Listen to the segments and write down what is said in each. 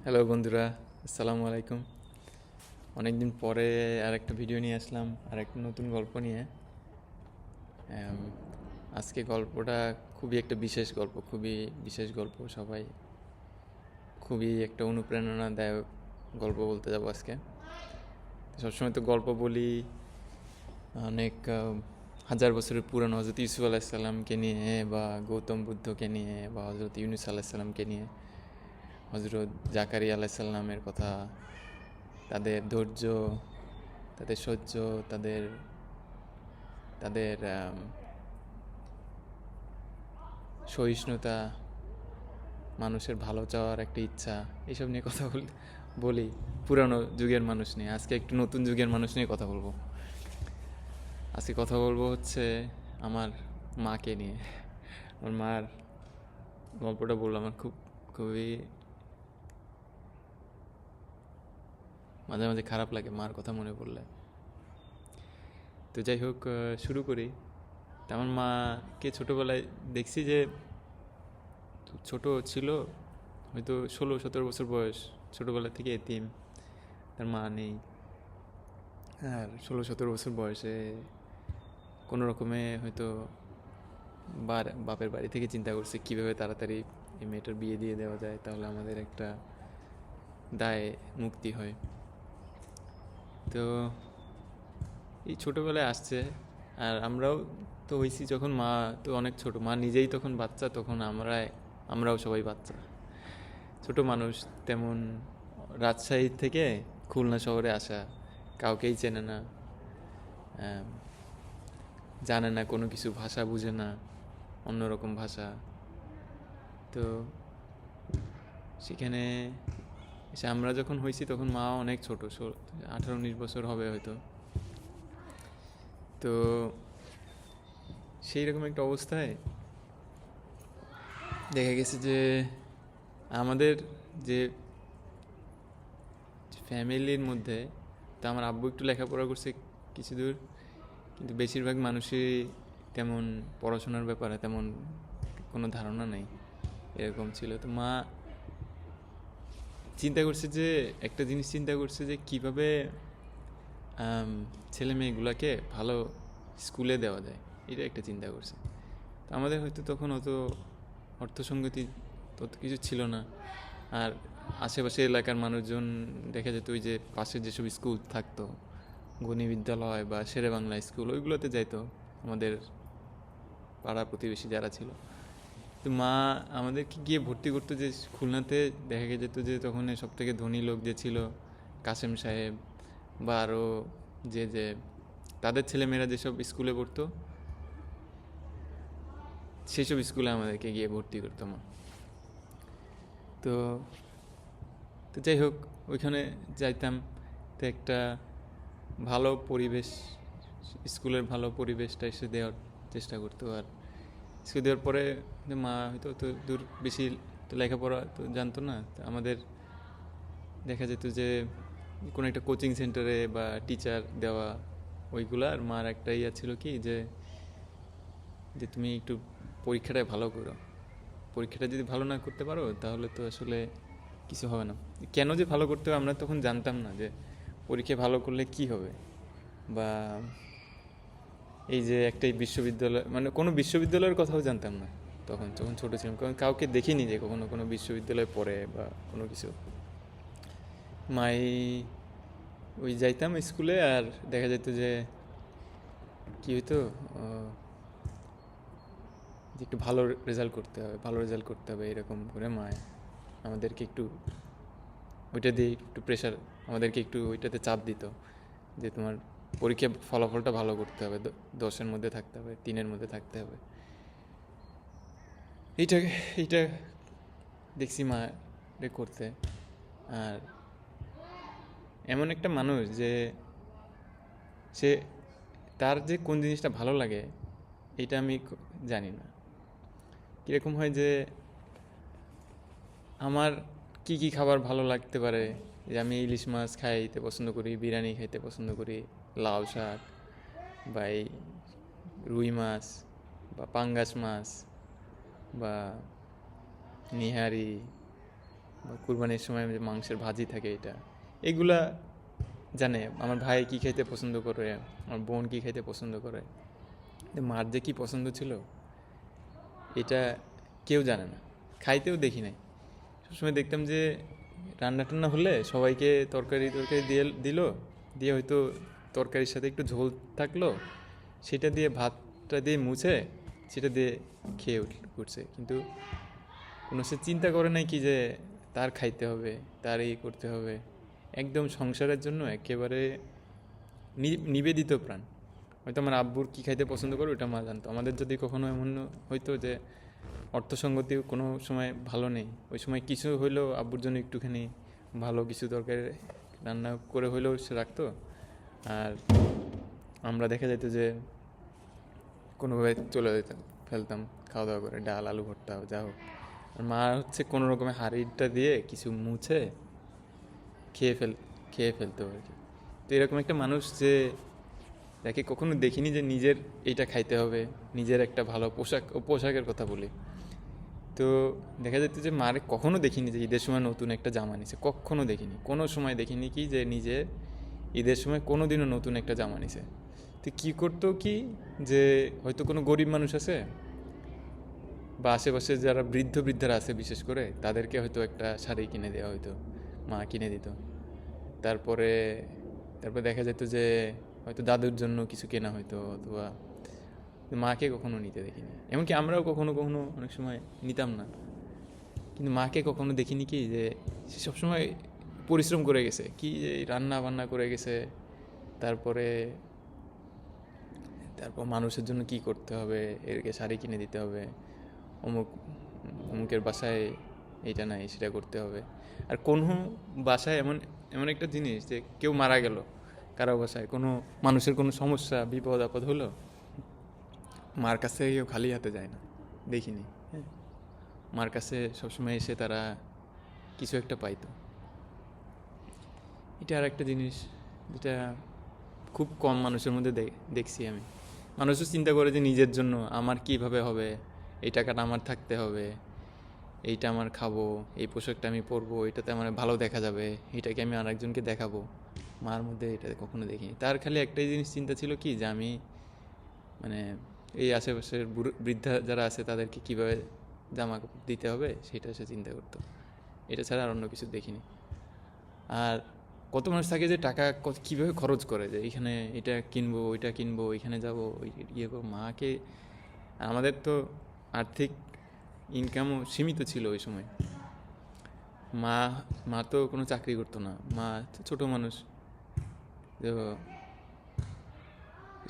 Hello বন্ধুরা, আসসালামু আলাইকুম। অনেক দিন পরে আরেকটা ভিডিও নিয়ে আসলাম, আর একটা নতুন গল্প নিয়ে। আম, আজকে গল্পটা খুবই একটা বিশেষ গল্প, খুবই বিশেষ গল্প। সবাই খুবই একটা অনুপ্রেরণাদায়ক গল্প বলতে যাবো আজকে। সবসময় তো গল্প বলি অনেক হাজার বছরের পুরনো হজরত ইউসুফ আলাহিসাল্লামকে নিয়ে, বা গৌতম বুদ্ধকে নিয়ে, বা হজরত ইউনুস আলাহিসাল্লামকে নিয়ে, হজরত জাকারিয়া আলাহিসাল্লামের কথা, তাদের ধৈর্য, তাদের সহ্য, তাদের তাদের সহিষ্ণুতা, মানুষের ভালো চাওয়ার একটা ইচ্ছা, এইসব নিয়ে কথা বলি পুরানো যুগের মানুষ নিয়ে। আজকে একটু নতুন যুগের মানুষ নিয়ে কথা বলবো। আজকে কথা বলবো হচ্ছে আমার মাকে নিয়ে। আমার মার গল্পটা বললাম, আমার খুবই মাঝে মাঝে খারাপ লাগে মার কথা মনে পড়লে। তো যাই হোক, শুরু করি। তা আমার মাকে ছোটোবেলায় দেখছি যে ছোট ছিল, হয়তো 16-17 বছর বয়স, ছোটোবেলা থেকে এতিম, তার মা নেই। আর 16-17 বছর বয়সে কোনো রকমে হয়তো বাপের বাড়ি থেকে চিন্তা করছে কীভাবে তাড়াতাড়ি এই মেয়েটার বিয়ে দিয়ে দেওয়া যায়, তাহলে আমাদের একটা দায় মুক্তি হয়। তো এই ছোটোবেলায় আসছে, আর আমরাও তো হয়েছি যখন মা তো অনেক ছোট, মা নিজেই তখন বাচ্চা, তখন আমরাও সবাই বাচ্চা, ছোট মানুষ। তেমন রাজশাহী থেকে খুলনা শহরে আসা, কাউকেই চেনে না, জানে না কোনো কিছু, ভাষা বুঝে না, অন্যরকম ভাষা। তো সেখানে এসে আমরা যখন হয়েছি তখন মা অনেক ছোট, 18-19 বছর হবে হয়তো। তো সেই রকম একটা অবস্থায় দেখা গেছে যে আমাদের যে ফ্যামিলির মধ্যে, তা আমার আব্বু একটু লেখাপড়া করছে কিছু দূর, কিন্তু বেশিরভাগ মানুষই তেমন পড়াশোনার ব্যাপারে তেমন কোনো ধারণা নেই, এরকম ছিল। তো মা চিন্তা করছে যে একটা জিনিস চিন্তা করছে যে কীভাবে ছেলে মেয়েগুলোকে ভালো স্কুলে দেওয়া যায়, এটা একটা চিন্তা করছে। তো আমাদের হয়তো তখন অত অর্থসঙ্গতি তত কিছু ছিল না। আর আশেপাশে এলাকার মানুষজন দেখা যেত ওই যে পাশে যেসব স্কুল থাকতো, গণি বিদ্যালয় বা শেরে বাংলা স্কুল, ওইগুলোতে যাইতো আমাদের পাড়া প্রতিবেশী যারা ছিল। তো মা আমাদেরকে গিয়ে ভর্তি করতো যে খুলনাতে। দেখা যেত যে তখন সব থেকে ধনী লোক যে ছিল কাসেম সাহেব, বা আরও যে তাদের ছেলেমেয়েরা যেসব স্কুলে পড়তো, সেসব স্কুলে আমাদেরকে গিয়ে ভর্তি করতো মা। তো তো যাই হোক, ওইখানে যাইতাম। তো একটা ভালো পরিবেশ, স্কুলের ভালো পরিবেশটা এসে দেওয়ার চেষ্টা করতো। আর স্কুল দেওয়ার পরে মা হয়তো তো দূর বেশি তো লেখাপড়া তো জানতো না। তো আমাদের দেখা যেত যে কোনো একটা কোচিং সেন্টারে বা টিচার দেওয়া, ওইগুলো। আর মার একটা ইয়া ছিল কি, যে যে তুমি একটু পরীক্ষাটায় ভালো করো, পরীক্ষাটা যদি ভালো না করতে পারো তাহলে তো আসলে কিছু হবে না। কেন যে ভালো করতে হবে আমরা তখন জানতাম না, যে পরীক্ষা ভালো করলে কি হবে, বা এই যে একটা বিশ্ববিদ্যালয়, মানে কোনো বিশ্ববিদ্যালয়ের কথাও জানতাম না তখন, যখন ছোটো ছিলাম, কারণ কাউকে দেখিনি যে কখনো কোনো বিশ্ববিদ্যালয়ে পড়ে বা কোনো কিছু। মাই ওই যাইতাম স্কুলে, আর দেখা যেত যে কী হইতো, যে একটু ভালো রেজাল্ট করতে হবে, ভালো রেজাল্ট করতে হবে, এরকম করে মায় আমাদেরকে একটু ওইটা দিয়ে একটু প্রেশার, আমাদেরকে একটু ওইটাতে চাপ দিত, যে তোমার পরীক্ষা ফলাফলটা ভালো করতে হবে, 10-এর মধ্যে থাকতে হবে, 3-এর মধ্যে থাকতে হবে। এইটা এইটা দেখছি মা করতে। আর এমন একটা মানুষ যে সে, তার যে কোন জিনিসটা ভালো লাগে এটা আমি জানি না। কীরকম হয় যে আমার কি কি খাবার ভালো লাগতে পারে, যে আমি ইলিশ মাছ খাইতে পছন্দ করি, বিরিয়ানি খাইতে পছন্দ করি, লাউ শাক, বা এই রুই মাছ, বা পাঙ্গাস মাছ, বা নিহারি, বা কুরবানির সময় যে মাংসের ভাজি থাকে, এটা এগুলা জানে। আমার ভাই কী খাইতে পছন্দ করে, আমার বোন কী খাইতে পছন্দ করে, মার যে কী পছন্দ ছিল এটা কেউ জানে না, খাইতেও দেখি নাই। সবসময় দেখতাম যে রান্না টান্না হলে সবাইকে তরকারি তরকারি দিয়ে হয়তো তরকারির সাথে একটু ঝোল থাকলো, সেটা দিয়ে ভাতটা দিয়ে মুছে সেটা দিয়ে খেয়ে উঠছে। কিন্তু কোনো সে চিন্তা করে নাই কি যে তার খাইতে হবে, তার এই করতে হবে। একদম সংসারের জন্য একেবারে নিবেদিত প্রাণ। হয়তো আমার আব্বুর কী খাইতে পছন্দ করে ওটা মা জানতো। আমাদের যদি কখনো এমন হয়তো যে অর্থসঙ্গতি কোনো সময় ভালো নেই, ওই সময় কিছু হইলেও আব্বুর জন্য একটুখানি ভালো কিছু তরকারি রান্না করে হইলেও সে রাখতো। আর আমরা দেখা যেত যে কোনোভাবে চলে যেতাম, ফেলতাম খাওয়া দাওয়া করে, ডাল আলু ভর্তা যা হোক। আর মা হচ্ছে কোনো রকমের হাঁড়িটা দিয়ে কিছু মুছে খেয়ে ফেলতো আর কি। তো এরকম একটা মানুষ যে যাকে কখনো দেখিনি যে নিজের এইটা খাইতে হবে, নিজের একটা ভালো পোশাকের কথা বলি, তো দেখা যেত যে মারে কখনো দেখিনি যে ঈদের সময় নতুন একটা জামা নিছে, কখনো দেখিনি, কোনো সময় দেখিনি কি যে নিজে ঈদের সময় কোনো দিনও নতুন একটা জামা নিছে। তো কী করতো কি, যে হয়তো কোনো গরিব মানুষ আছে বা আশেপাশে যারা বৃদ্ধারা আছে বিশেষ করে, তাদেরকে হয়তো একটা শাড়ি কিনে দেওয়া হয়তো, মা কিনে দিত। তারপরে দেখা যেত যে হয়তো দাদুর জন্য কিছু কেনা হয়তো, অথবা মাকে কখনো নিতে দেখিনি। এমনকি আমরাও কখনো কখনো অনেক সময় নিতাম না, কিন্তু মাকে কখনো দেখিনি কি যে সে সবসময় পরিশ্রম করে গেছে, কি যে রান্না বান্না করে গেছে। তারপর মানুষের জন্য কি করতে হবে, এরকে শাড়ি কিনে দিতে হবে, অমুকের বাসায় এইটা নাই সেটা করতে হবে। আর কোনো বাসায় এমন এমন একটা জিনিস যে কেউ মারা গেল, কারো বাসায় কোনো মানুষের কোনো সমস্যা বিপদ আপদ হলো, মার কাছে কেউ খালি হাতে যায় না, দেখিনি। হ্যাঁ, মার কাছে সবসময় এসে তারা কিছু একটা পাইতো। এটা আর একটা জিনিস যেটা খুব কম মানুষের মধ্যে দেখছি আমি। মানুষও চিন্তা করে যে নিজের জন্য আমার কিভাবে হবে, এই টাকাটা আমার থাকতে হবে, এইটা আমার খাবো, এই পোশাকটা আমি পরবো, এটাতে আমার ভালো দেখা যাবে, এটাকে আমি আরেকজনকে দেখাবো। মার মধ্যে এটা কখনো দেখিনি। তার খালি একটাই জিনিস চিন্তা ছিল কি, যে আমি মানে এই আশেপাশের বৃদ্ধা যারা আছে তাদেরকে কীভাবে জামা দিতে হবে সেটা সে চিন্তা করতো। এটা ছাড়া আর অন্য কিছু দেখিনি। আর কত মানুষ থাকে যে টাকা কীভাবে খরচ করে, যে এখানে এটা কিনবো, ওইটা কিনবো, এখানে যাবো, ইয়ে করবো। মাকে, আমাদের তো আর্থিক ইনকামও সীমিত ছিল ওই সময়। মা তো কোনো চাকরি করতো না, মা ছোটো মানুষ। তো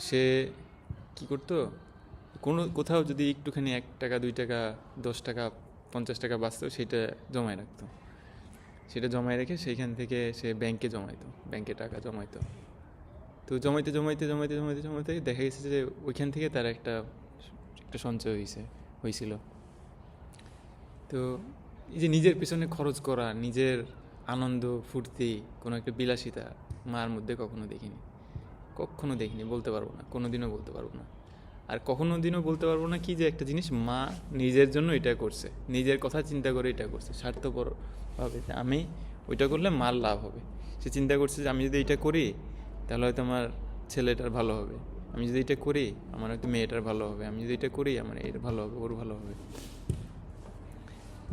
সে কী করতো, কোথাও যদি একটুখানি 1 টাকা 2 টাকা 10 টাকা 50 টাকা বাঁচতো, সেটা জমায় রাখতো। সেটা জমায় রেখে সেইখান থেকে সে ব্যাংকে টাকা জমাইতো। তো জমাইতে দেখা গেছে যে ওইখান থেকে তার একটা সঞ্চয় হয়েছিল। তো এই যে নিজের পিছনে খরচ করা, নিজের আনন্দ ফুর্তি, কোনো একটা বিলাসিতা মার মধ্যে কখনো দেখিনি, বলতে পারবো না, কোনোদিনও বলতে পারবো না। আর দিনও বলতে পারবো না কি যে একটা জিনিস মা নিজের জন্য এটা করছে, নিজের কথা চিন্তা করে এটা করছে স্বার্থপর ভাবে, যে আমি ওইটা করলে মার লাভ হবে। সে চিন্তা করছে যে আমি যদি এটা করি তাহলে হয়তো আমার ছেলেটার ভালো হবে, আমি যদি এটা করি আমার হয়তো মেয়েটার ভালো হবে, আমি যদি এটা করি আমার এর ভালো হবে, ওর ভালো হবে।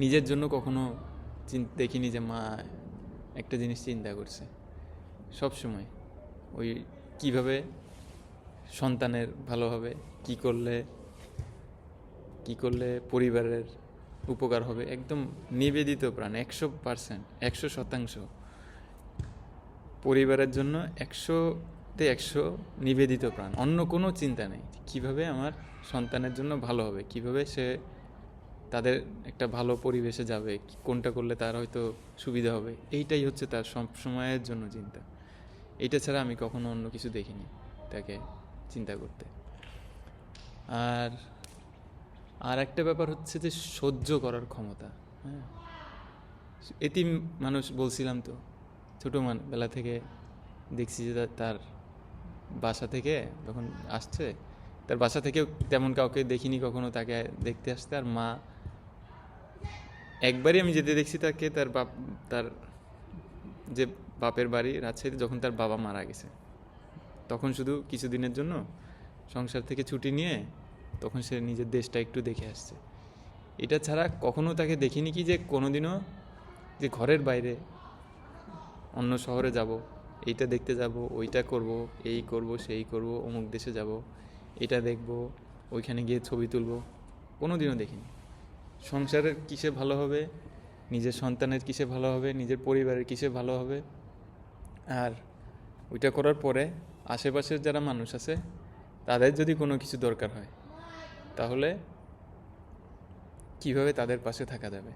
নিজের জন্য কখনো দেখিনি যে মা একটা জিনিস চিন্তা করছে। সব সময় ওই কিভাবে সন্তানের ভালো হবে, কি করলে পরিবারের উপকার হবে, একদম নিবেদিত প্রাণ, 100%, 100% পরিবারের জন্য 100-তে 100 নিবেদিত প্রাণ, অন্য কোনো চিন্তা নেই। কিভাবে আমার সন্তানের জন্য ভালো হবে, কিভাবে সে তাদের একটা ভালো পরিবেশে যাবে, কোনটা করলে তার হয়তো সুবিধা হবে, এইটাই হচ্ছে তার সব সময়ের জন্য চিন্তা। এইটা ছাড়া আমি কখনো অন্য কিছু দেখিনি তাকে চিন্তা করতে। আর একটা ব্যাপার হচ্ছে যে সহ্য করার ক্ষমতা। হ্যাঁ, এতিম মানুষ বলছিলাম তো, ছোটো বেলা থেকে দেখছি যে তার বাসা থেকে যখন আসছে, তার বাসা থেকেও তেমন কাউকে দেখিনি কখনো তাকে দেখতে আসতে। আর মা একবারই আমি যেতে দেখছি তাকে, তার যে বাপের বাড়ি রাজশাহীতে, যখন তার বাবা মারা গেছে, তখন শুধু কিছুদিনের জন্য সংসার থেকে ছুটি নিয়ে তখন সে নিজের দেশটা একটু দেখে আসছে। এটা ছাড়া কখনো তাকে দেখিনি কি যে কোনোদিনও যে ঘরের বাইরে অন্য শহরে যাব, এইটা দেখতে যাব, ওইটা করব, এই করব, সেই করব, অমুক দেশে যাব, এটা দেখব, ওইখানে গিয়ে ছবি তুলব, কোনো দিনও দেখিনি। সংসারের কিসে ভালো হবে, নিজের সন্তানের কিসে ভালো হবে, নিজের পরিবারের কিসে ভালো হবে, আর ওইটা করার পরে আশেপাশের যারা মানুষ আছে তাদের যদি কোনো কিছু দরকার হয় তাহলে কিভাবে তাদের পাশে থাকা যাবে,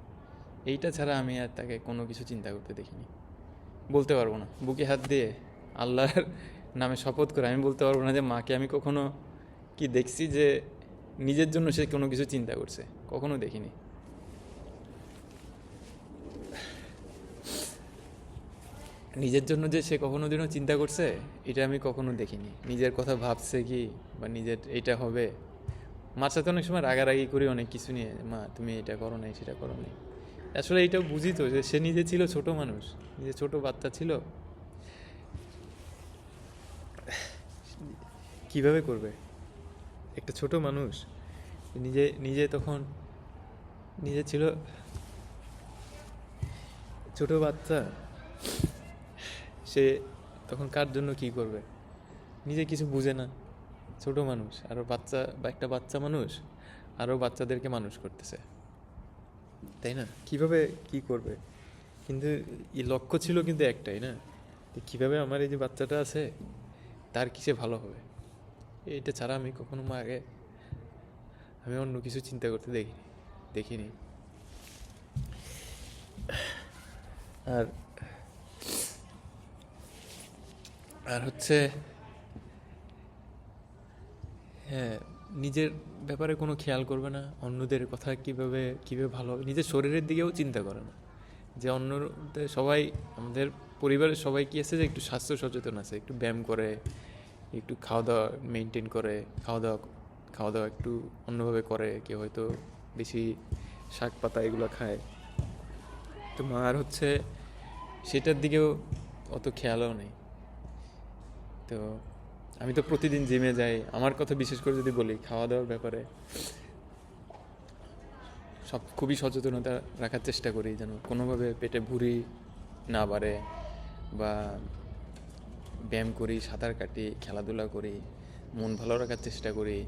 এইটা ছাড়া আমি আর তাকে কোনো কিছু চিন্তা করতে দেখিনি। বলতে পারবো না, বুকে হাত দিয়ে আল্লাহর নামে শপথ করে আমি বলতে পারবো না যে মাকে আমি কখনো কি দেখছি যে নিজের জন্য সে কোনো কিছু চিন্তা করছে, কখনো দেখিনি। নিজের জন্য যে সে কখনো দিনও চিন্তা করছে এটা আমি কখনো দেখিনি। নিজের কথা ভাবছে কি বা নিজের এটা হবে, মার সাথে অনেক সময় রাগারাগি করি অনেক কিছু নিয়ে, মা তুমি এটা করো নাই, সেটা করো নাই। আসলে এইটাও বুঝি তো যে সে নিজে ছিল ছোট মানুষ, নিজে ছোট বাচ্চা ছিল, কিভাবে করবে একটা ছোট মানুষ, নিজে নিজে তখন নিজে ছিল ছোট বাচ্চা, সে তখন কার জন্য কি করবে নিজে কিছু বুঝে না, ছোট মানুষ, আরও বাচ্চা বা একটা বাচ্চা মানুষ আরও বাচ্চাদেরকে মানুষ করতেছে, তাই না? কিভাবে কি করবে, কিন্তু এই লক্ষ্য ছিল কিন্তু একটাই না, কিভাবে আমার এই যে বাচ্চাটা আছে তার কিসে ভালো হবে। এটা ছাড়া আমি কখনো মাকে আমি অন্য কিছু চিন্তা করতে দেখিনি। আর আর হচ্ছে হ্যাঁ, নিজের ব্যাপারে কোনো খেয়াল করবে না, অন্যদের কথা কিভাবে কিভাবে ভালো হবে, নিজের শরীরের দিকেও চিন্তা করে না। যে অন্যদের সবাই, আমাদের পরিবারের সবাই কি আছে যে একটু স্বাস্থ্য সচেতন আছে, একটু ব্যায়াম করে, একটু খাওয়া দাওয়া মেনটেন করে, খাওয়া দাওয়া একটু অন্যভাবে করে, কেউ হয়তো বেশি শাক পাতা এগুলো খায়। তো মার হচ্ছে সেটার দিকেও অত খেয়ালও নেই। তো আমি তো প্রতিদিন জিমে যাই, আমার কথা বিশেষ করে যদি বলি খাওয়া দাওয়ার ব্যাপারে খুবই সচেতনতা রাখার চেষ্টা করি, যেন কোনোভাবে পেটে ভুঁড়ি না বাড়ে, বা ব্যায়াম করি, সাঁতার কাটি, খেলাধুলা করি, মন ভালো রাখার চেষ্টা করি,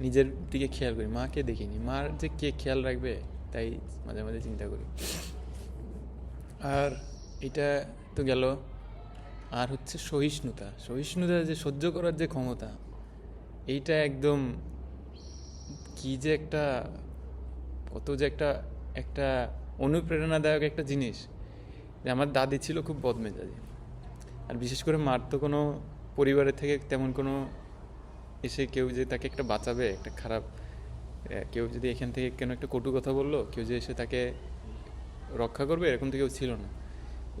নিজের দিকে খেয়াল করি। মাকে দেখিনি, মার যে কে খেয়াল রাখবে তাই মাঝে মাঝে চিন্তা করি। আর এটা তো গেল। আর হচ্ছে সহিষ্ণুতা, যে সহ্য করার যে ক্ষমতা, এইটা একদম কি যে একটা, কত যে একটা একটা অনুপ্রেরণাদায়ক একটা জিনিস। যে আমার দাদি ছিল খুব বদমেজাজি, আর বিশেষ করে মার তো কোনো পরিবারের থেকে তেমন কোনো এসে কেউ যে তাকে একটা বাঁচাবে, একটা খারাপ কেউ যদি এখান থেকে কেন একটা কটু কথা বললো, কেউ যে এসে তাকে রক্ষা করবে এরকম তো কেউ ছিল না।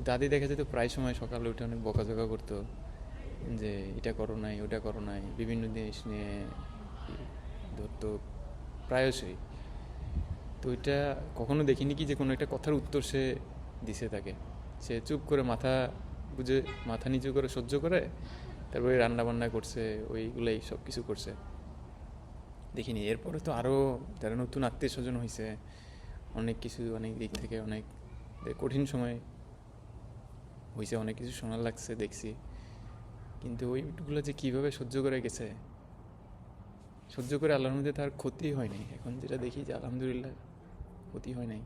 দাদি দেখা যেত প্রায় সময় সকালে উঠে অনেক বকাঝকা করতো যে এটা করো নাই, ওটা করো নাই, বিভিন্ন জিনিস নিয়ে ধরতো প্রায়শই। তো ওইটা কখনো দেখিনি কি যে কোনো একটা কথার উত্তর সে দিছে তাকে, সে চুপ করে মাথা নিচু করে সহ্য করে তারপরে রান্না বান্না করছে, ওইগুলাই সব কিছু করছে দেখিনি। এরপরে তো আরও যারা নতুন আত্মীয় স্বজন হয়েছে, অনেক কিছু অনেক দিক থেকে অনেক কঠিন সময় হয়েছে, অনেক কিছু শোনার লাগছে, দেখছি। কিন্তু ওইগুলো যে কীভাবে সহ্য করে গেছে, সহ্য করে আল্লাহর মধ্যে তার ক্ষতি হয়নি। এখন যেটা দেখি যে আলহামদুলিল্লাহ ক্ষতি হয় নাই,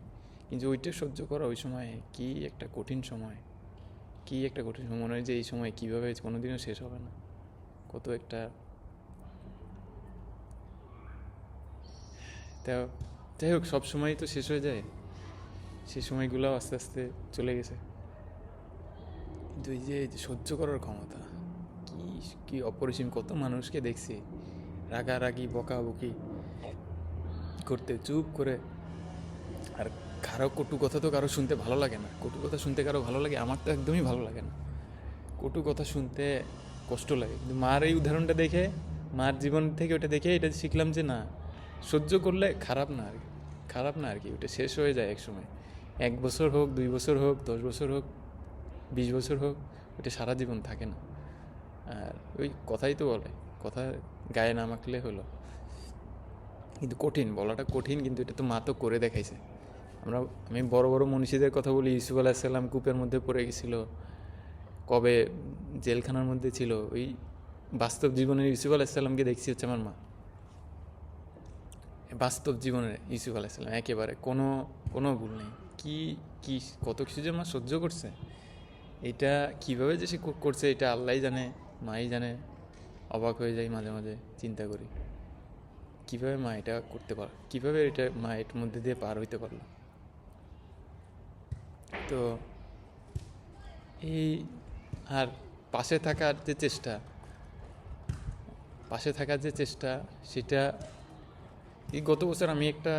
কিন্তু ওইটা সহ্য করা ওই সময় কি একটা কঠিন সময়, মনে হয় যে এই সময় কীভাবে কোনোদিনও শেষ হবে না। কত একটা, তা যাই হোক, সব সময় তো শেষ হয়ে যায়, সেই সময়গুলো আস্তে আস্তে চলে গেছে। কিন্তু এই যে সহ্য করার ক্ষমতা কি কি অপরিসীম। কত মানুষকে দেখছি রাগারাগি বকাবকি করতে চুপ করে, আর কারো কটু কথা তো কারো শুনতে ভালো লাগে না। কটু কথা শুনতে কারো ভালো লাগে? আমার তো একদমই ভালো লাগে না, কটু কথা শুনতে কষ্ট লাগে। কিন্তু মার এই উদাহরণটা দেখে, মার জীবন থেকে ওটা দেখে এটা শিখলাম যে না, সহ্য করলে খারাপ না আর কি। খারাপ না আর কি, ওটা শেষ হয়ে যায় এক সময়। 1 বছর হোক, 2 বছর হোক, 10 বছর হোক, 20 বছর হোক, ওটা সারা জীবন থাকে না। আর ওই কথাই তো বলে, কথা গায়ে না মাখলে হলো। কিন্তু কঠিন, বলাটা কঠিন, কিন্তু এটা তো মা তো করে দেখাইছে। আমি বড় বড় মনীষীদের কথা বলি, ইউসুফ আলাহিসাল্লাম কূপের মধ্যে পড়ে গেছিল, কবে জেলখানার মধ্যে ছিল, ওই বাস্তব জীবনের ইউসুফ আলাহিসাল্লামকে দেখছি হচ্ছে আমার মা। বাস্তব জীবনের ইউসুফ আলাহিসাল্লাম একেবারে কোনো কোনো ভুল নেই। কি কি কত কিছু যে মা সহ্য করছে, এটা কিভাবে যে সে করছে এটা আল্লাহই জানে, মাই জানে। অবাক হয়ে যাই মাঝে মাঝে, চিন্তা করি কিভাবে মা এটা করতে পারে, কিভাবে এটা মা এর মধ্যে দিয়ে পার হইতে পারলো। তো এই আর পাশে থাকার যে চেষ্টা, সেটা এই গত বছর আমি একটা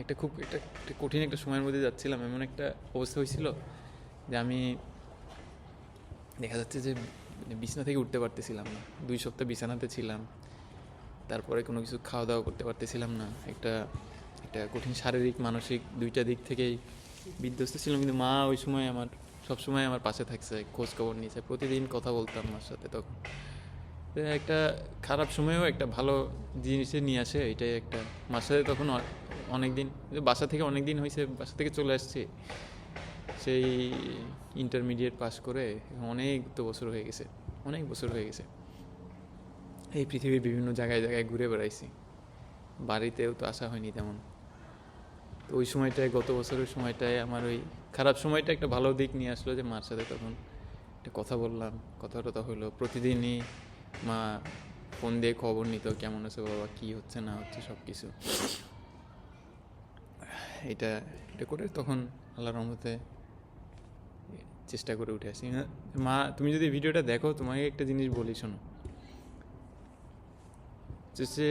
একটা খুব একটা একটা কঠিন একটা সময়ের মধ্যে যাচ্ছিলাম। এমন একটা অবস্থা হয়েছিল যে আমি দেখা যাচ্ছে যে বিছানা থেকে উঠতে পারতেছিলাম না, 2 সপ্তাহ বিছানাতে ছিলাম। তারপরে কোনো কিছু খাওয়া দাওয়া করতে পারতেছিলাম না। একটা একটা কঠিন শারীরিক মানসিক দুইটা দিক থেকেই বিধ্বস্ত ছিলাম। কিন্তু মা ওই সময় সবসময় আমার পাশে থাকছে, খোঁজ খবর নিয়েছে, প্রতিদিন কথা বলতাম মার সাথে। তখন একটা খারাপ সময়েও একটা ভালো জিনিসে নিয়ে আসে, এটাই একটা। মার সাথে তখন অনেক দিন, বাসা থেকে অনেক দিন হয়েছে, বাসা থেকে চলে আসছি সেই ইন্টারমিডিয়েট পাস করে, অনেক বছর হয়ে গেছে। এই পৃথিবীর বিভিন্ন জায়গায় ঘুরে বেড়াইছি, বাড়িতেও তো আসা হয়নি তেমন। তো ওই সময়টায়, গত বছরের সময়টায় আমার ওই খারাপ সময়টা একটা ভালো দিক নিয়ে আসলো, যে মার সাথে তখন একটা কথা বললাম, কথা হলো। প্রতিদিনই মা ফোন দিয়ে খবর নিত, কেমন আছে বাবা, কী হচ্ছে না হচ্ছে সব কিছু। এটা করে তখন আল্লাহর রহমতে চেষ্টা করে উঠে আসি। মা, তুমি যদি ভিডিওটা দেখো, তোমাকে একটা জিনিস বলি, শোনো। যে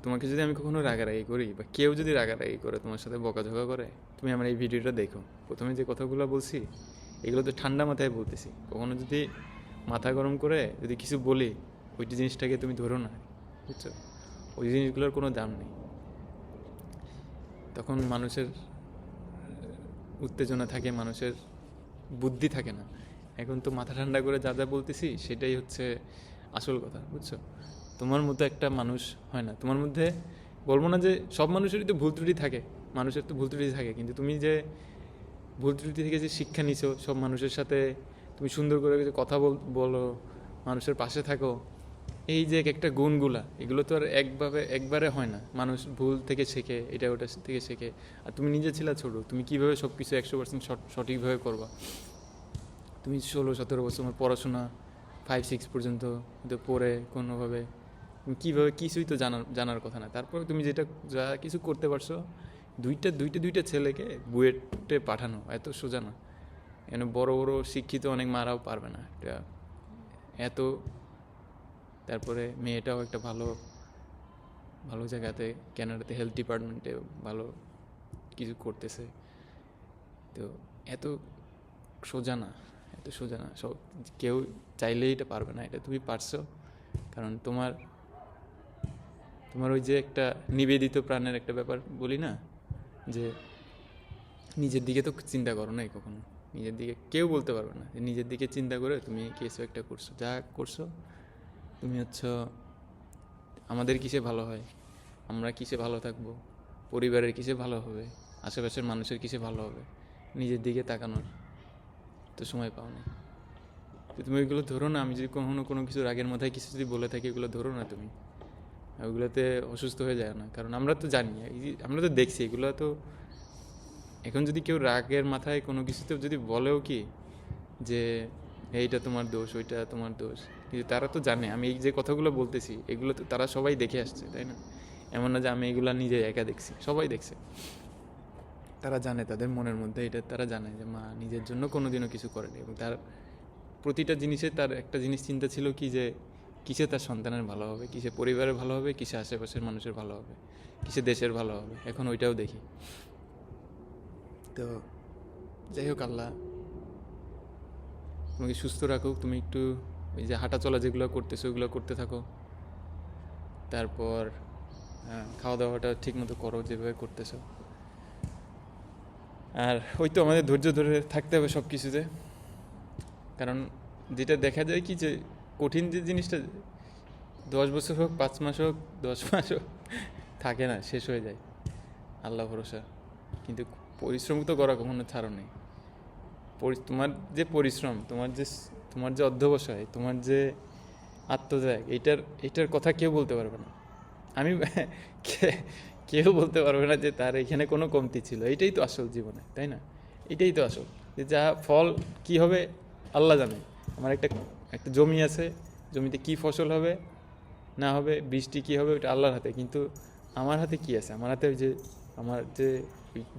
তোমাকে যদি আমি কখনো রাগারাগি করি, বা কেউ যদি রাগারাগি করে, তোমার সাথে বকাঝকা করে, তুমি আমার এই ভিডিওটা দেখো। প্রথমে যে কথাগুলো বলছি, এগুলো তো ঠান্ডা মাথায় বলতেছি। কখনো যদি মাথা গরম করে যদি কিছু বলি, ওই জিনিসটাকে তুমি ধরো না, বুঝছো? ওই জিনিসগুলোর কোনো দাম নেই। তখন মানুষের উত্তেজনা থাকে, মানুষের বুদ্ধি থাকে না। এখন তো মাথা ঠান্ডা করে যা যা বলতেছি, সেটাই হচ্ছে আসল কথা, বুঝছো? তোমার মতো একটা মানুষ হয় না। তোমার মধ্যে বলবো না যে সব মানুষেরই তো ভুল ত্রুটি থাকে, মানুষের তো ভুল ত্রুটি থাকে, কিন্তু তুমি যে ভুল ত্রুটি থেকে যে শিক্ষা নিছো, সব মানুষের সাথে তুমি সুন্দর করে যে কথা বলো, মানুষের পাশে থাকো, এই যে একটা গুণগুলা, এগুলো তো আর একবারে হয় না। মানুষ ভুল থেকে শেখে, এটা ওটা থেকে শেখে। আর তুমি নিজে ছিলা ছোটো, তুমি কীভাবে সব কিছু 100% সঠিকভাবে করবা? তুমি 16-17 বছর আমার পড়াশোনা 5-6 পর্যন্ত পড়ে কোনোভাবে তুমি কীভাবে, কিছুই তো জানার কথা না। তারপরে তুমি যা কিছু করতে পারছো, দুইটা ছেলেকে বুয়েটে পাঠানো এত সোজা না। এখানে বড় বড় শিক্ষিত অনেক মারাও পারবে না এটা এত। তারপরে মেয়েটাও একটা ভালো জায়গাতে, ক্যানাডাতে হেলথ ডিপার্টমেন্টে ভালো কিছু করতেছে। তো এত সোজা না সব, কেউ চাইলেই এটা পারবে না। এটা তুমি পারছো, কারণ তোমার ওই যে একটা নিবেদিত প্রাণের একটা ব্যাপার বলি না, যে নিজের দিকে তো চিন্তা করো নাই কখনো। নিজের দিকে কেউ বলতে পারবে না, নিজের দিকে চিন্তা করে তুমি কিছু একটা করছো, যা করছো তুমি আমাদের কিসে ভালো হয়, আমরা কিসে ভালো থাকবো, পরিবারের কিসে ভালো হবে, আশেপাশের মানুষের কিসে ভালো হবে, নিজের দিকে তাকানোর তো সময় পাও না। তো তুমি ওইগুলো ধরো না। আমি যদি কখনো কোনো কিছু রাগের মাথায় কিছু যদি বলে থাকি, এগুলো ধরো না তুমি, ওইগুলোতে অসুস্থ হয়ে যায় না। কারণ আমরা তো জানি, আমরা তো দেখছি এগুলো। তো এখন যদি কেউ রাগের মাথায় কোনো কিছুতে যদি বলেও কি যে এইটা তোমার দোষ, ওইটা তোমার দোষ, কিন্তু তারা তো জানে আমি এই যে কথাগুলো বলতেছি, এগুলো তো তারা সবাই দেখে আসছে, তাই না? এমন না যে আমি এগুলো নিজে একা দেখছি, সবাই দেখছে। তারা জানে, তাদের মনের মধ্যে এটা তারা জানে যে মা নিজের জন্য কোনোদিনও কিছু করেনি। এবং তার প্রতিটা জিনিসে তার একটা জিনিস চিন্তা ছিল কি, যে কিসে তার সন্তানের ভালো হবে, কিসে পরিবারের ভালো হবে, কিসে আশেপাশের মানুষের ভালো হবে, কিসে দেশের ভালো হবে। এখন ওইটাও দেখি। তো যাই হোক, আল্লাহ তোমাকে সুস্থ রাখুক। তুমি একটু ওই যে হাঁটা চলা যেগুলো করতেছো, ওগুলো করতে থাকো। তারপর খাওয়া দাওয়াটা ঠিক মতো করো যেভাবে করতেছো। আর ওই তো আমাদের ধৈর্য ধরে থাকতে হবে সব কিছুতে। কারণ যেটা দেখা যায় কি, যে কঠিন যে জিনিসটা 10 বছর হোক, 5 মাস হোক, 10 মাস হোক, থাকে না, শেষ হয়ে যায়, আল্লাহ ভরসা। কিন্তু পরিশ্রম তো করা কখনো ছাড়ো নেই। তোমার যে পরিশ্রম, তোমার যে অধ্যবসায়, তোমার যে আত্মত্যাগ, এটার কথা কেউ বলতে পারবে না। আমি কেউ বলতে পারবে না যে তার এখানে কোনো কমতি ছিল। এটাই তো আসল জীবনে, তাই না? এটাই তো আসল, যে যা ফল কি হবে আল্লাহ জানে। আমার একটা একটা জমি আছে, জমিতে কি ফসল হবে না হবে, বৃষ্টি কি হবে, ওটা আল্লাহর হাতে। কিন্তু আমার হাতে কি আছে? আমার হাতে আমার যে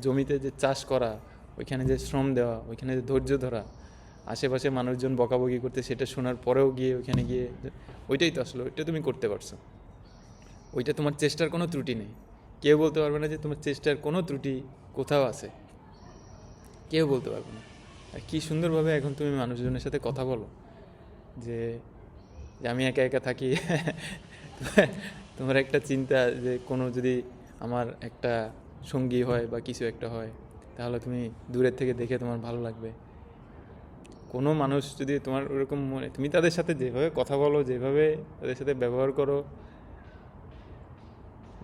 জমিতে যে চাষ করা, ওইখানে যে শ্রম দেওয়া, ওইখানে যে ধৈর্য ধরা, আশেপাশে মানুষজন বকাবকি করতে, সেটা শোনার পরেও গিয়ে ওইখানে গিয়ে, ওইটাই তো আসলে, ওইটা তুমি করতে পারছো। ওইটা তোমার চেষ্টার কোনো ত্রুটি নেই। কেউ বলতে পারবে না যে তোমার চেষ্টার কোনো ত্রুটি কোথাও আছে, কেউ বলতে পারবে না। আর কী সুন্দরভাবে এখন তুমি মানুষজনের সাথে কথা বলো, যে আমি একা একা থাকি। তোমার একটা চিন্তা যে কোনো যদি আমার একটা সঙ্গী হয় বা কিছু একটা হয়, তাহলে তুমি দূরের থেকে দেখে তোমার ভালো লাগবে। কোনো মানুষ যদি তোমার ওরকম মনে, তুমি তাদের সাথে যেভাবে কথা বলো, যেভাবে তাদের সাথে ব্যবহার করো,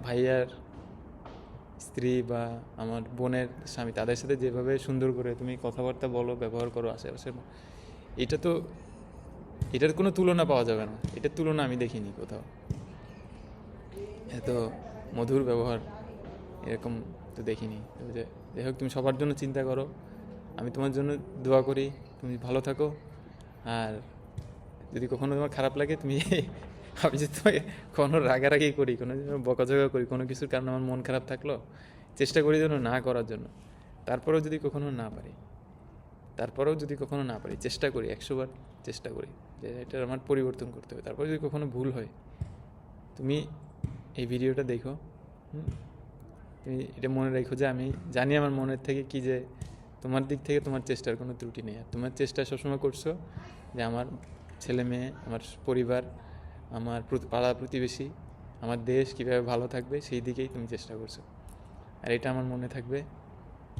ভাইয়ার স্ত্রী বা আমার বোনের স্বামী, তাদের সাথে যেভাবে সুন্দর করে তুমি কথাবার্তা বলো, ব্যবহার করো আশেপাশে, এটা তো, এটার কোনো তুলনা পাওয়া যাবে না। এটার তুলনা আমি দেখিনি কোথাও। এত মধুর ব্যবহার এরকম তো দেখিনি। যাই হোক, তুমি সবার জন্য চিন্তা করো, আমি তোমার জন্য দোয়া করি, তুমি ভালো থাকো। আর যদি কখনো তোমার খারাপ লাগে, তুমি আমি যদি তোমাকে কোনো রাগারাগি করি, কোনো বকাঝকা করি, কোনো কিছুর কারণে আমার মন খারাপ থাকলো, চেষ্টা করি যেন না করার জন্য। তারপরেও যদি কখনো না পারি, চেষ্টা করি, 100 বার চেষ্টা করি যে এটা আমার পরিবর্তন করতে হবে। তারপরে যদি কখনো ভুল হয়, তুমি এই ভিডিওটা দেখো, তুমি এটা মনে রেখো যে আমি জানি আমার মনের থেকে কি, যে তোমার দিক থেকে তোমার চেষ্টার কোনো ত্রুটি নেই। আর তোমার চেষ্টা সবসময় করছো যে আমার ছেলে মেয়ে, আমার পরিবার, আমার পাড়া প্রতিবেশী, আমার দেশ কীভাবে ভালো থাকবে, সেই দিকেই তুমি চেষ্টা করছো। আর এটা আমার মনে থাকবে,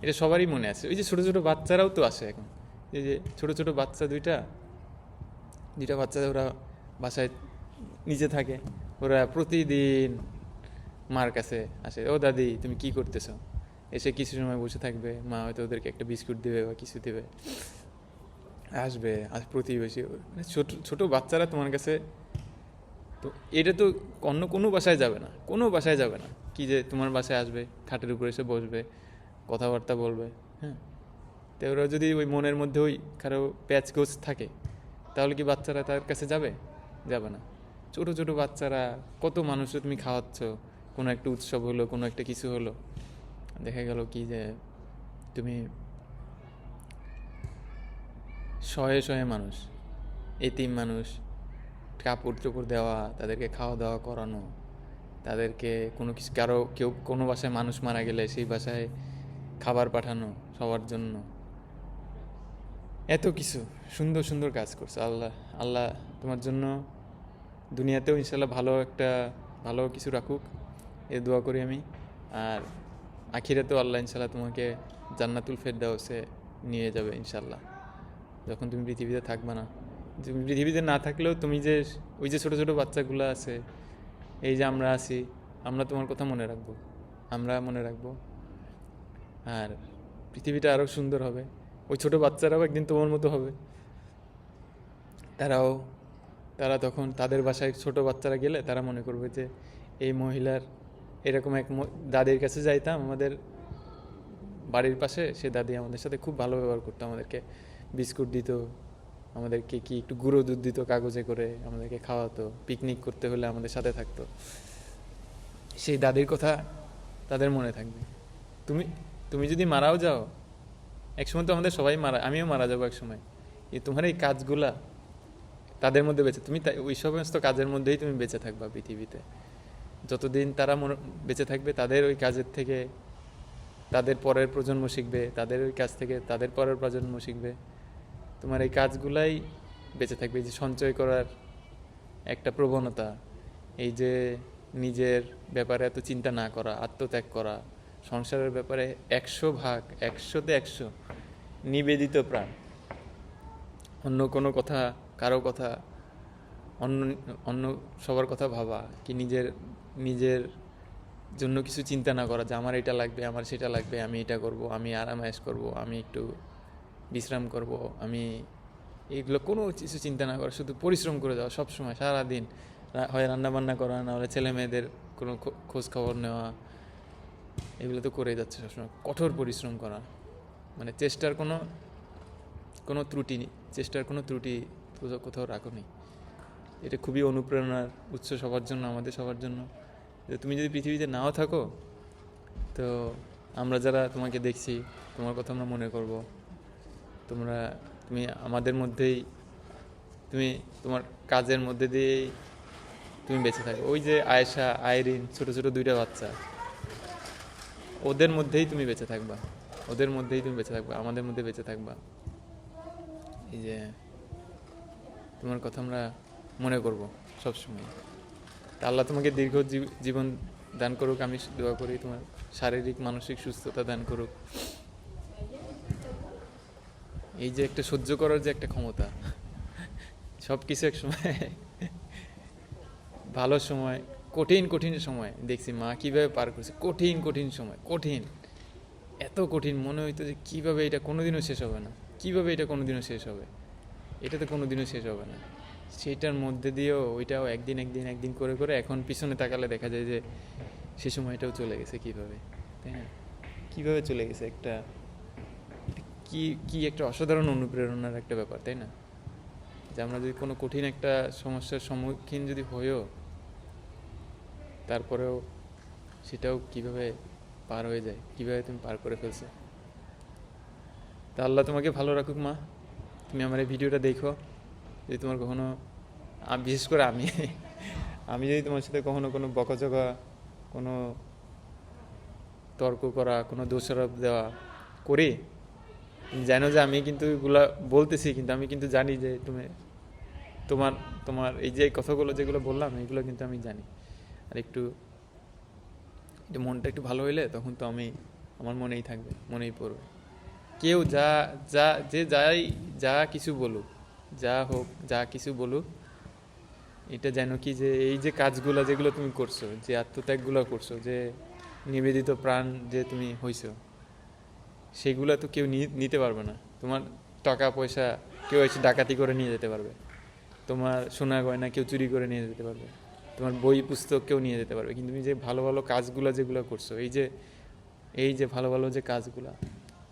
এটা সবারই মনে আছে। ওই যে ছোটো ছোটো বাচ্চারাও তো আসে এখন, এই যে ছোটো ছোটো বাচ্চা দুইটা বাচ্চা, ওরা বাসায় নিচে থাকে, ওরা প্রতিদিন মার কাছে আসে, ও দাদি তুমি কি করতেছো, এসে কিছু সময় বসে থাকবে, মা হয়তো ওদেরকে একটা বিস্কুট দেবে বা কিছু দেবে, আসবে। আর প্রতিবেশী, মানে ছোটো বাচ্চারা তোমার কাছে, তো এটা তো অন্য কোনো বাসায় যাবে না, কি যে তোমার বাসায় আসবে, খাটের উপরে এসে বসবে, কথাবার্তা বলবে। হ্যাঁ, তো ওরা যদি ওই মনের মধ্যে ওই কারো প্যাচগোছ থাকে, তাহলে কি বাচ্চারা তার কাছে যাবে? না। ছোটো ছোটো বাচ্চারা, কত মানুষও তুমি খাওয়াচ্ছ, কোনো একটা উৎসব হলো, কোনো একটা কিছু হলো, দেখা গেল কি যে তুমি শয়ে শয়ে মানুষ, এতিম মানুষ, কাপড় চোপড় দেওয়া, তাদেরকে খাওয়া দাওয়া করানো, তাদেরকে কোনো কিছু, কেউ কোনো বাসায় মানুষ মারা গেলে সেই বাসায় খাবার পাঠানো সবার জন্য, এত কিছু সুন্দর সুন্দর কাজ করছো। আল্লাহ তোমার জন্য দুনিয়াতেও ইনশাল্লাহ ভালো কিছু রাখুক, এ দোয়া করি আমি। আর আখিরাতেও আল্লাহ ইনশাল্লাহ তোমাকে জান্নাতুল ফেরদাউসে নিয়ে যাবে ইনশাল্লাহ, যখন তুমি পৃথিবীতে থাকবে না। তুমি পৃথিবীতে না থাকলেও তুমি যে ওই যে ছোটো ছোটো বাচ্চাগুলো আছে, এই যে আমরা আছি, আমরা তোমার কথা মনে রাখবো। আর পৃথিবীটা আরও সুন্দর হবে। ওই ছোটো বাচ্চারাও একদিন তোমার মতো হবে, তারা তখন তাদের বাসায় ছোটো বাচ্চারা গেলে তারা মনে করবে যে এই মহিলার, এরকম এক দাদির কাছে যাইতাম আমাদের বাড়ির পাশে, সে দাদি আমাদের সাথে খুব ভালো ব্যবহার করতো, আমাদেরকে বিস্কুট দিত, আমাদেরকে কি একটু গুঁড়ো দুধ দিত কাগজে করে, আমাদেরকে খাওয়াতো, পিকনিক করতে হলে আমাদের সাথে থাকতো। সেই দাদির কথা তাদের মনে থাকবে। তুমি যদি মারাও যাও, একসময় তো আমাদের সবাই আমিও মারা যাবো একসময়, তোমার এই কাজগুলা তাদের মধ্যে তুমি ওই সমস্ত কাজের মধ্যেই তুমি বেঁচে থাকবা পৃথিবীতে। যতদিন তারা বেঁচে থাকবে, তাদের ওই কাজের থেকে তাদের পরের প্রজন্ম শিখবে, তাদের ওই কাজ থেকে তাদের পরের প্রজন্ম শিখবে। তোমার এই কাজগুলাই বেঁচে থাকবে। যে সঞ্চয় করার একটা প্রবণতা, এই যে নিজের ব্যাপারে এত চিন্তা না করা, আত্মত্যাগ করা, সংসারের ব্যাপারে 100 ভাগ, 100তে 100 নিবেদিত প্রাণ। অন্য কোনো কথা, কারো কথা, অন্য অন্য সবার কথা ভাবা, কি নিজের নিজের জন্য কিছু চিন্তা না করা যে আমার এটা লাগবে, আমার সেটা লাগবে, আমি এটা করব, আমি আরামায়েশ করব, আমি একটু বিশ্রাম করব, আমি এগুলো কোনো কিছু চিন্তা না করা, শুধু পরিশ্রম করে যাওয়া সবসময় সারাদিন। হয় রান্নাবান্না করা, না হলে ছেলে মেয়েদের কোনো খোঁজ খবর নেওয়া, এগুলো তো করেই যাচ্ছে সবসময়। কঠোর পরিশ্রম করা, মানে চেষ্টার কোনো কোনো ত্রুটি নেই, চেষ্টার কোনো ত্রুটি কোথাও রাখো নেই। এটা খুবই অনুপ্রেরণার উৎস সবার জন্য, আমাদের সবার জন্য। যে তুমি যদি পৃথিবীতে নাও থাকো, তো আমরা যারা তোমাকে দেখছি, তোমার কথা আমরা মনে করব। তুমি আমাদের মধ্যেই, তুমি তোমার কাজের মধ্যে দিয়েই তুমি বেঁচে থাকো। ওই যে আয়েশা, আইরিন, ছোট ছোট 2টা বাচ্চা, ওদের মধ্যেই তুমি বেঁচে থাকবা, ওদের মধ্যেই তুমি বেঁচে থাকবা, আমাদের মধ্যে বেঁচে থাকবা। এই যে তোমার কথা আমরা মনে করব সবসময়। তা আল্লাহ তোমাকে দীর্ঘ জীবন দান করুক, আমি দোয়া করি। তোমার শারীরিক মানসিক সুস্থতা দান করুক। এই যে একটা সহ্য করার যে একটা ক্ষমতা, সব কিছু এক সময় ভালো সময়, কঠিন কঠিন সময় দেখছি মা কীভাবে পার করছে। কঠিন কঠিন সময়, কঠিন, এত কঠিন মনে হইতো যে কীভাবে এটা কোনোদিনও শেষ হবে না, কীভাবে এটা কোনোদিনও শেষ হবে, এটা তো কোনোদিনও শেষ হবে না। সেইটার মধ্যে দিয়েও ওইটাও একদিন একদিন একদিন করে করে এখন পিছনে তাকালে দেখা যায় যে সে সময়টাও চলে গেছে কীভাবে, তাই না? কীভাবে চলে গেছে, একটা কি কি একটা অসাধারণ অনুপ্রেরণার একটা ব্যাপার, তাই না? যে আমরা যদি কোনো কঠিন একটা সমস্যার সম্মুখীন যদি হইও, তারপরেও সেটাও কিভাবে পার হয়ে যায়, কিভাবে তুমি পার করে ফেলছো। তা আল্লাহ তোমাকে ভালো রাখুক মা। তুমি আমার এই ভিডিওটা দেখো, যদি তোমার কখনো, বিশেষ করে আমি যদি তোমার সাথে কখনো কোনো বকাঝকা, কোনো তর্ক করা, কোনো দোষারোপ দেওয়া করি, জানো যে আমি কিন্তু এগুলা বলতেছি, কিন্তু আমি কিন্তু জানি যে তোমার তোমার এই যে কথাগুলো যেগুলো বললাম, এগুলো কিন্তু আমি জানি। আর একটু মনটা একটু ভালো হইলে তখন তো আমার মনেই থাকবে, মনেই পড়বে। কেউ যা যা যে যাই যা কিছু বলুক, যা হোক, যা কিছু বলুক, এটা যেন কি যে এই যে কাজগুলো যেগুলো তুমি করছো, যে আত্মত্যাগগুলো করছো, যে নিবেদিত প্রাণ যে তুমি হইছো, সেগুলো তো কেউ নিতে পারবে না। তোমার টাকা পয়সা কেউ এসে ডাকাতি করে নিয়ে যেতে পারবে, তোমার সোনা গয়না কেউ চুরি করে নিয়ে যেতে পারবে, তোমার বই পুস্তক কেউ নিয়ে যেতে পারবে, কিন্তু তুমি যে ভালো ভালো কাজগুলো যেগুলো করছো, এই যে ভালো ভালো যে কাজগুলা,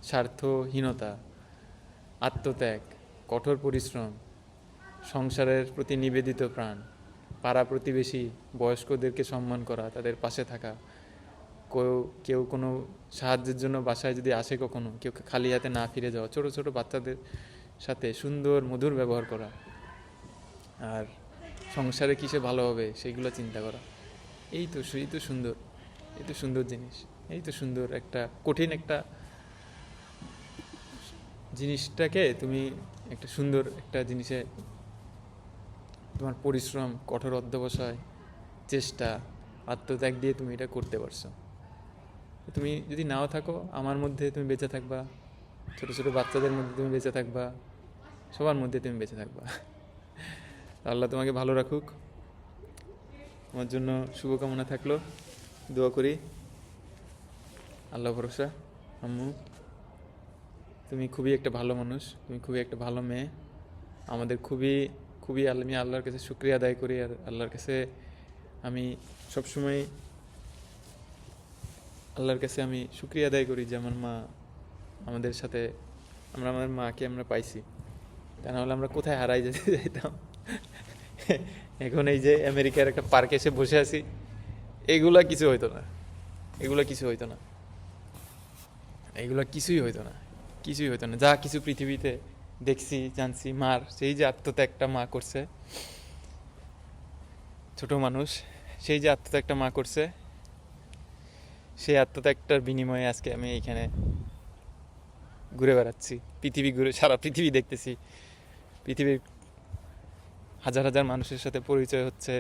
স্বার্থহীনতা, আত্মত্যাগ, কঠোর পরিশ্রম, সংসারের প্রতি নিবেদিত প্রাণ, পাড়া প্রতিবেশী বয়স্কদেরকে সম্মান করা, তাদের পাশে থাকা, কেউ কোনো সাহায্যের জন্য বাসায় যদি আসে, কখনো কেউ খালি হাতে না ফিরে যাওয়া, ছোট ছোট বাচ্চাদের সাথে সুন্দর মধুর ব্যবহার করা, আর সংসারে কিসে ভালো হবে সেইগুলো চিন্তা করা, এই তো সুন্দর, এই তো সুন্দর জিনিস, এই তো সুন্দর একটা কঠিন একটা জিনিসটাকে তুমি একটা সুন্দর একটা জিনিসে তোমার পরিশ্রম, কঠোর অধ্যবসায়, চেষ্টা, আত্মত্যাগ দিয়ে তুমি এটা করতে পারছো। তুমি যদি নাও থাকো, আমার মধ্যে তুমি বেঁচে থাকবা, ছোট ছোট বাচ্চাদের মধ্যে তুমি বেঁচে থাকবা, সবার মধ্যে তুমি বেঁচে থাকবা। আল্লাহ তোমাকে ভালো রাখুক, তোমার জন্য শুভকামনা থাকলো, দোয়া করি। আল্লাহ ভরসা। আম্মু, তুমি খুবই একটা ভালো মানুষ, তুমি খুবই একটা ভালো মেয়ে। আমাদের খুবই খুবই আমি আল্লাহর কাছে শুকরিয়া আদায় করি, আর আল্লাহর কাছে আমি সবসময় আল্লাহর কাছে আমি শুকরিয়া আদায় করি যে আমার মা আমাদের সাথে, আমাদের মাকে আমরা পাইছি। তা নাহলে আমরা কোথায় হারাই যেতে যাইতাম। এখন এই যে আমেরিকার একটা পার্কে এসে বসে আছি, এগুলা কিছু হইতো না, এগুলা কিছুই হইতো না, কিছুই হইতো না। যা কিছু পৃথিবীতে দেখছি, জানছি, মার সেই যে আত্মত্যাগটা মা করছে, ছোট মানুষ, সেই যে আত্মত্যাগটা মা করছে, সেই আত্মত্যাগটার বিনিময়ে আজকে আমি এইখানে ঘুরে বেড়াচ্ছি, সারা পৃথিবী দেখতেছি, পৃথিবীর হাজার হাজার মানুষের সাথে পরিচয় হচ্ছে,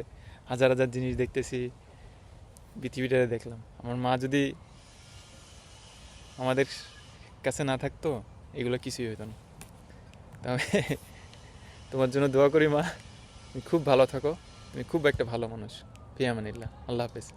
হাজার হাজার জিনিস দেখতেছি, পৃথিবীটা দেখলাম। আমার মা যদি আমাদের কাছে না থাকতো এগুলো কিছুই হতো না। তবে তোমার জন্য দোয়া করি মা, তুমি খুব ভালো থাকো, তুমি খুব একটা ভালো মানুষ। ফি আমানিল্লাহ, আল্লাহ হাফেজ।